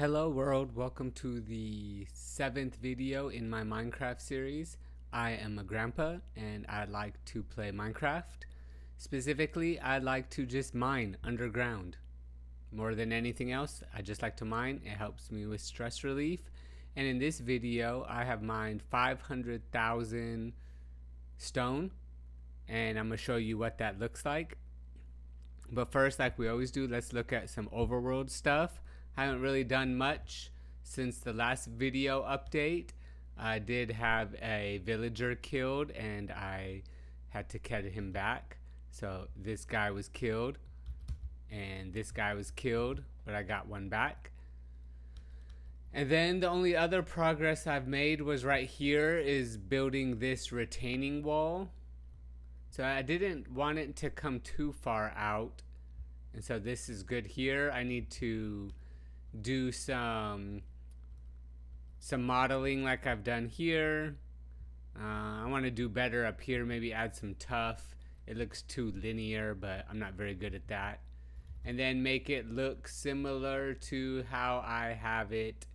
Hello world, welcome to the 7th video in my Minecraft series. I am a grandpa and I like to play Minecraft. Specifically, I like to just mine underground. More than anything else, I just like to mine. It helps me with stress relief. And in this video, I have mined 500,000 stone and I'm going to show you what that looks like. But first, like we always do, let's look at some overworld stuff. Haven't really done much since the last video update. I did have a villager killed and I had to get him back. So this guy was killed and this guy was killed, but I got one back. And then the only other progress I've made was right here is building this retaining wall. So I didn't want it to come too far out. And so this is good here. I need to do some modeling like I've done here. I want to do better up here, maybe add some tuff. It looks too linear, but I'm not very good at that. And then make it look similar to how I have it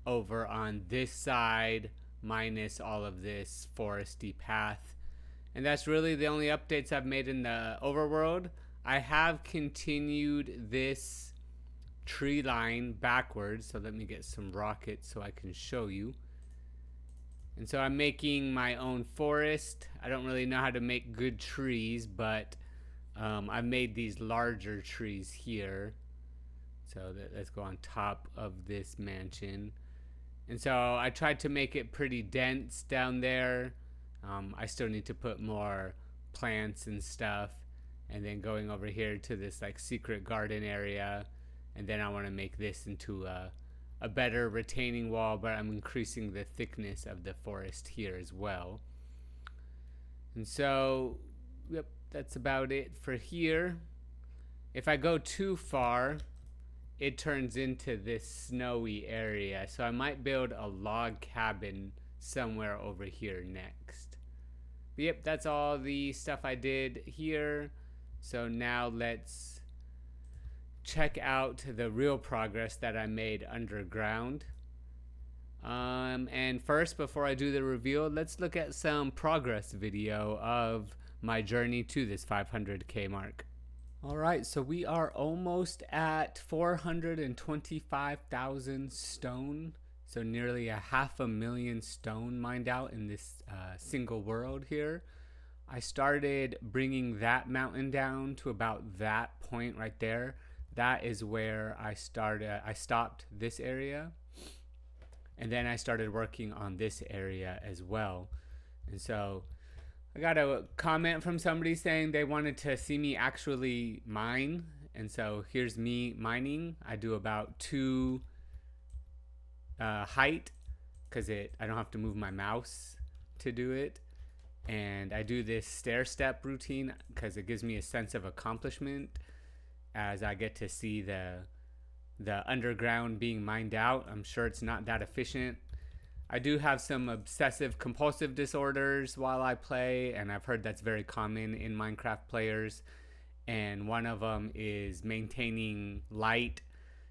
over on this side, minus all of this foresty path. And that's really the only updates I've made in the overworld. I have continued this tree line backwards, so let me get some rockets so I can show you. And so I'm making my own forest. I don't really know how to make good trees, but I've made these larger trees here. So let's go on top of this mansion. And so I tried to make it pretty dense down there. I still need to put more plants and stuff. And then going over here to this like secret garden area. And then I want to make this into a better retaining wall, but I'm increasing the thickness of the forest here as well. And so, yep, that's about it for here. If I go too far, it turns into this snowy area. So I might build a log cabin somewhere over here next. But yep, that's all the stuff I did here. So now let's check out the real progress that I made underground. And first, before I do the reveal, let's look at some progress video of my journey to this 500k mark. Alright, so we are almost at 425,000 stone. So nearly 500,000 stone mined out in this single world here. I started bringing that mountain down to about that point right there. That is where I stopped this area, and then I started working on this area as well. And so I got a comment from somebody saying they wanted to see me actually mine. And so here's me mining. I do about 2 height because I don't have to move my mouse to do it. And I do this stair step routine because it gives me a sense of accomplishment as I get to see the underground being mined out. I'm sure it's not that efficient. I do have some obsessive compulsive disorders while I play, and I've heard that's very common in Minecraft players. And one of them is maintaining light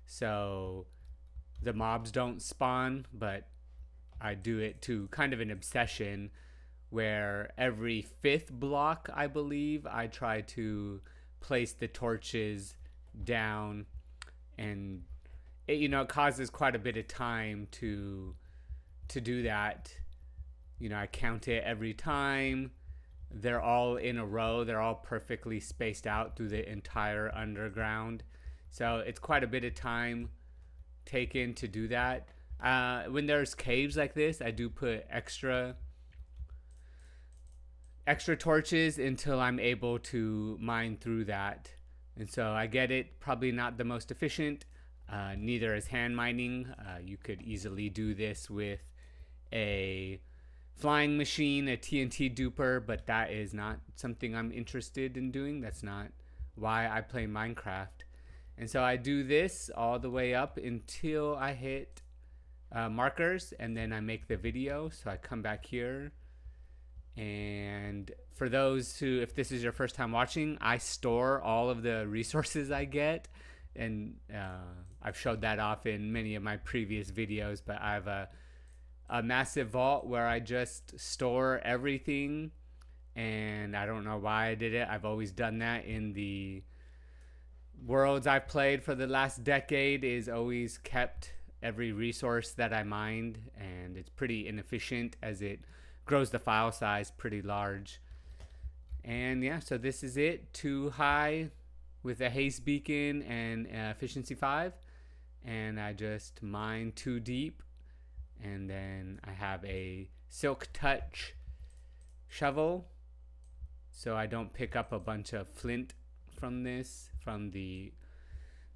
so the mobs don't spawn, but I do it to kind of an obsession where every 5th block, I believe, I try to place the torches down, and it causes quite a bit of time to do that. I count it every time. They're all in a row. They're all perfectly spaced out through the entire underground. So it's quite a bit of time taken to do that. When there's caves like this, I do put extra torches until I'm able to mine through that. And so I get it, probably not the most efficient. Neither is hand mining. You could easily do this with a flying machine, a TNT duper, but that is not something I'm interested in doing. That's not why I play Minecraft. And so I do this all the way up until I hit markers, and then I make the video. So I come back here. And for those who, if this is your first time watching, I store all of the resources I get. and I've showed that off in many of my previous videos, but I have a massive vault where I just store everything, and I don't know why I did it. I've always done that in the worlds I've played for the last decade, is always kept every resource that I mined, and it's pretty inefficient as it grows the file size pretty large. And yeah, so this is it. Too high with a haste beacon and efficiency 5, and I just mine too deep, and then I have a silk touch shovel so I don't pick up a bunch of flint from the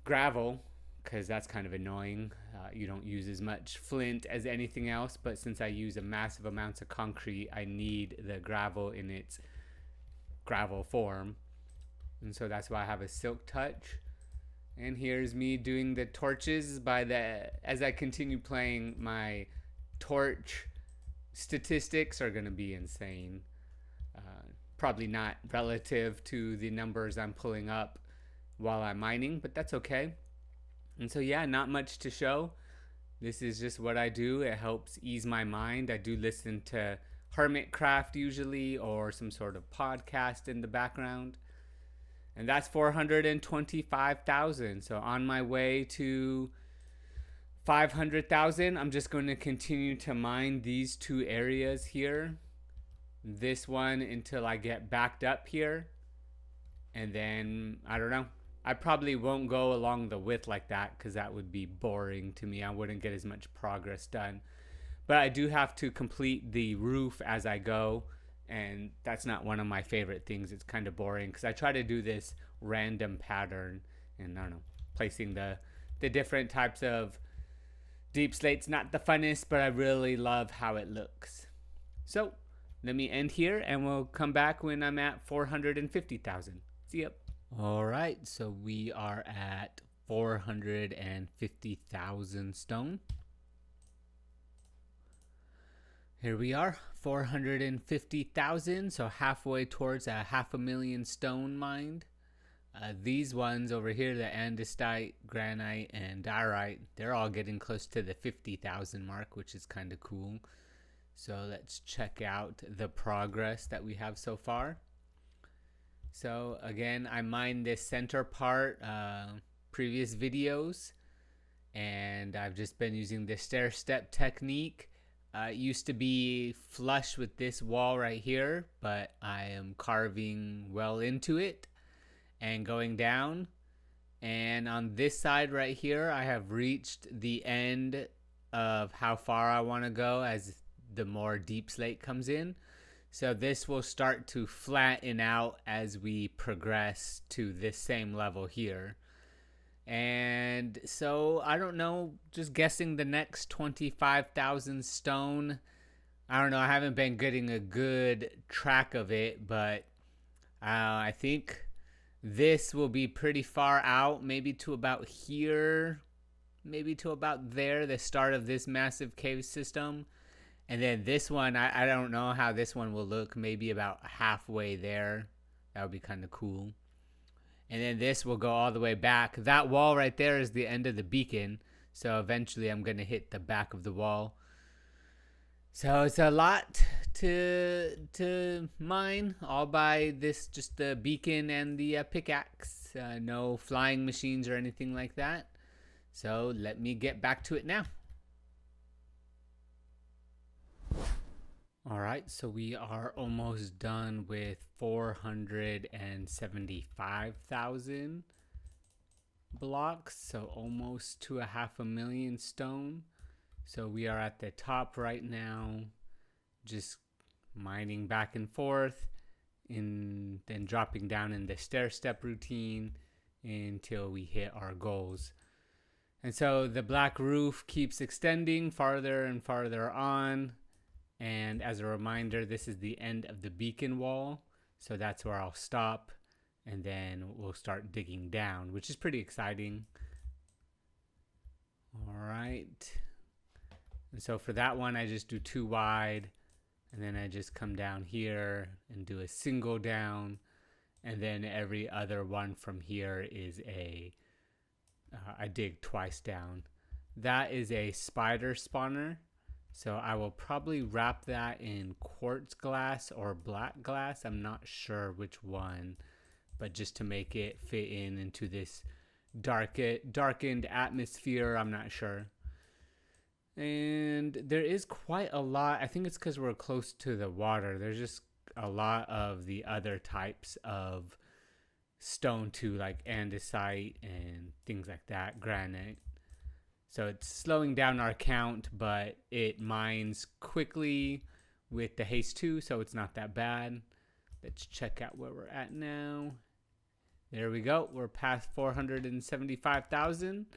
gravel, because that's kind of annoying. You don't use as much flint as anything else, but since I use a massive amounts of concrete, I need the gravel in its gravel form, and so that's why I have a silk touch. And here's me doing the torches. As I continue playing, my torch statistics are gonna be insane. Probably not relative to the numbers I'm pulling up while I'm mining, but that's okay. And so yeah, not much to show. This is just what I do. It helps ease my mind. I do listen to Hermitcraft usually, or some sort of podcast in the background. And that's 425,000. So on my way to 500,000, I'm just going to continue to mine these two areas here. This one until I get backed up here. And then, I don't know. I probably won't go along the width like that, because that would be boring to me. I wouldn't get as much progress done. But I do have to complete the roof as I go, and that's not one of my favorite things. It's kind of boring because I try to do this random pattern, and I don't know, placing the different types of deep slate's not the funnest, but I really love how it looks. So let me end here, and we'll come back when I'm at 450,000. See ya. All right, so we are at 450,000 stone. Here we are, 450,000, so halfway towards a 500,000 stone mined. These ones over here, the andesite, granite, and diorite, they're all getting close to the 50,000 mark, which is kind of cool. So let's check out the progress that we have so far. So again, I mined this center part previous videos, and I've just been using the stair step technique. It used to be flush with this wall right here, but I am carving well into it and going down. And on this side right here, I have reached the end of how far I want to go as the more deep slate comes in. So this will start to flatten out as we progress to this same level here. And so I don't know, just guessing the next 25,000 stone. I don't know, I haven't been getting a good track of it, but I think this will be pretty far out, maybe to about here, maybe to about there, the start of this massive cave system. And then this one, I don't know how this one will look, maybe about halfway there. That would be kind of cool. And then this will go all the way back. That wall right there is the end of the beacon. So eventually I'm going to hit the back of the wall. So it's a lot to mine, all by this, just the beacon and the pickaxe. No flying machines or anything like that. So let me get back to it now. All right, so we are almost done with 475,000 blocks, so almost to a 500,000 stone. So we are at the top right now, just mining back and forth, and then dropping down in the stair step routine until we hit our goals. And so the black roof keeps extending farther and farther on. And as a reminder, this is the end of the beacon wall. So that's where I'll stop, and then we'll start digging down, which is pretty exciting. All right. And so for that one, I just do 2 wide, and then I just come down here and do a single down. And then every other one from here is a I dig twice down. That is a spider spawner. So I will probably wrap that in quartz glass or black glass. I'm not sure which one, but just to make it fit into this darkened atmosphere, I'm not sure. And there is quite a lot. I think it's because we're close to the water. There's just a lot of the other types of stone too, like andesite and things like that, granite. So it's slowing down our count, but it mines quickly with the haste 2, so it's not that bad. Let's check out where we're at now. There we go. We're past 475,000.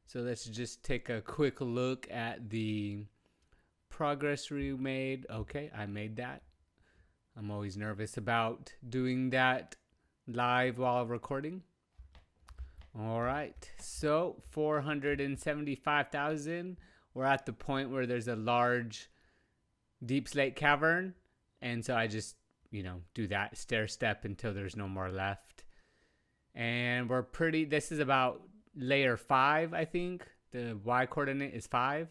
So let's just take a quick look at the progress we made. Okay, I made that. I'm always nervous about doing that live while recording. All right, so 475,000. We're at the point where there's a large deep slate cavern. And so I just, do that stair step until there's no more left. And this is about layer 5, I think. The Y coordinate is 5.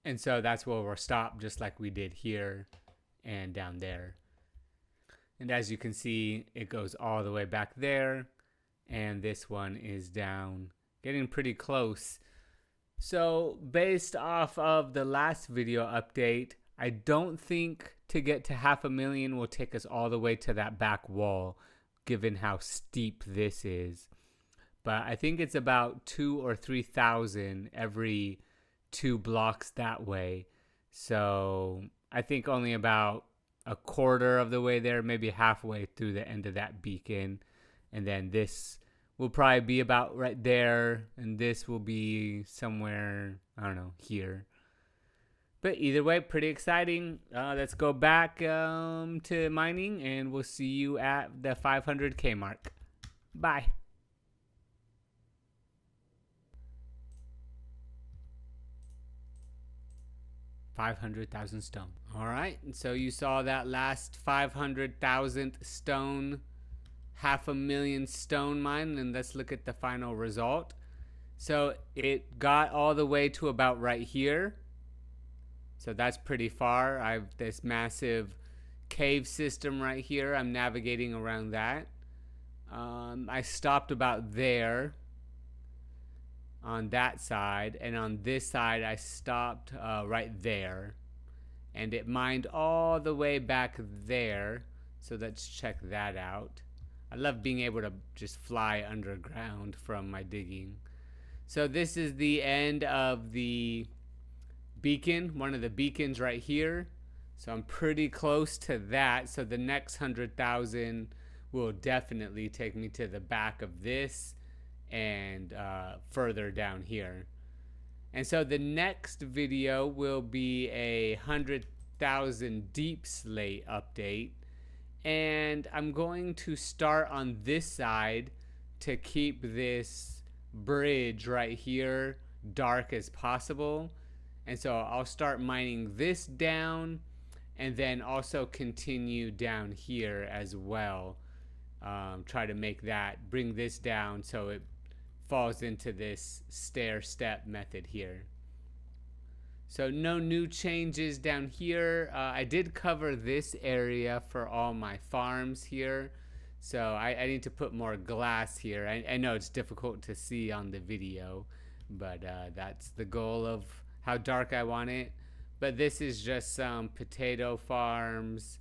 And so that's where we'll stop, just like we did here and down there. And as you can see, it goes all the way back there. And this one is down, getting pretty close. So based off of the last video update, I don't think to get to 500,000 will take us all the way to that back wall, given how steep this is. But I think it's about 2,000 or 3,000 every 2 blocks that way. So I think only about a quarter of the way there, maybe halfway through the end of that beacon. And then this will probably be about right there. And this will be somewhere, I don't know, here. But either way, pretty exciting. Let's go back to mining, and we'll see you at the 500K mark. Bye. $500,000 stone. All right, and so you saw that last 500,000 stone, 500,000 stone mine, and let's look at the final result. So it got all the way to about right here. So that's pretty far. I have this massive cave system right here. I'm navigating around that. I stopped about there on that side, and on this side I stopped right there, and it mined all the way back there. So let's check that out. I love being able to just fly underground from my digging. So this is the end of the beacon, one of the beacons right here. So I'm pretty close to that. So the next 100,000 will definitely take me to the back of this and further down here. And so the next video will be a 100,000 deep slate update. And I'm going to start on this side to keep this bridge right here dark as possible. And so I'll start mining this down and then also continue down here as well. Try to make that, bring this down so it falls into this stair step method here. So no new changes down here. I did cover this area for all my farms here. So I need to put more glass here. I know it's difficult to see on the video, but that's the goal of how dark I want it. But this is just some potato farms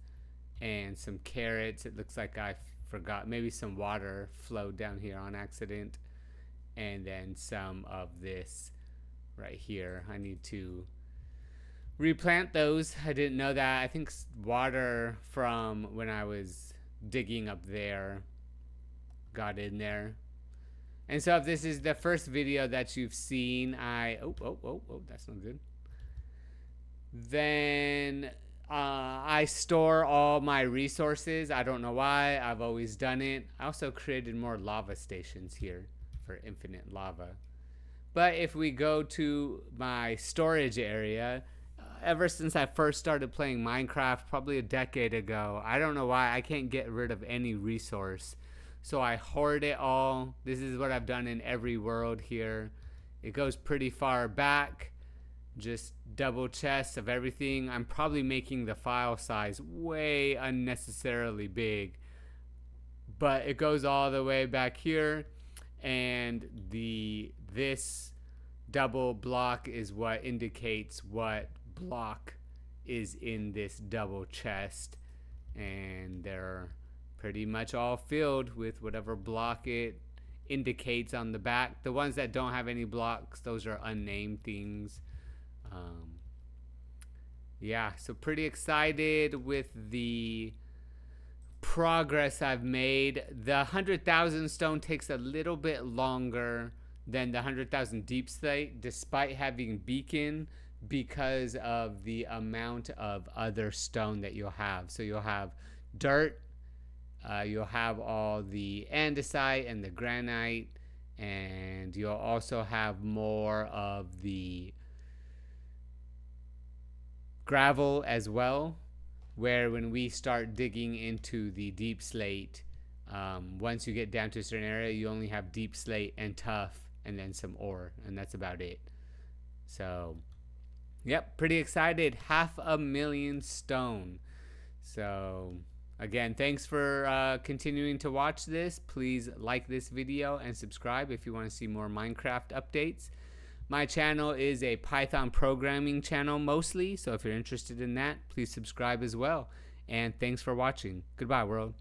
and some carrots. It looks like I forgot, maybe some water flowed down here on accident. And then some of this right here. I need to replant those. I didn't know that. I think water from when I was digging up there got in there. And so if this is the first video that you've seen, oh, that's not good. Then I store all my resources. I don't know why. I've always done it. I also created more lava stations here for infinite lava. But if we go to my storage area, ever since I first started playing Minecraft, probably a decade ago, I don't know why I can't get rid of any resource. so I hoard it all. This is what I've done in every world here. It goes pretty far back, just double chests of everything. I'm probably making the file size way unnecessarily big, but it goes all the way back here, and this double block is what indicates what block is in this double chest, and they're pretty much all filled with whatever block it indicates on the back. The ones that don't have any blocks, those are unnamed things. Yeah, so pretty excited with the progress I've made. The 100,000 stone takes a little bit longer than the 100,000 deep slate, despite having beacon, because of the amount of other stone that you'll have. So you'll have dirt, you'll have all the andesite and the granite, and you'll also have more of the gravel as well, where when we start digging into the deep slate, once you get down to a certain area, you only have deep slate and tuff and then some ore, and that's about it. So yep, pretty excited. 500,000 stone. So again, thanks for continuing to watch this. Please like this video and subscribe if you want to see more Minecraft updates. My channel is a Python programming channel mostly, so if you're interested in that, please subscribe as well. And thanks for watching. Goodbye, world.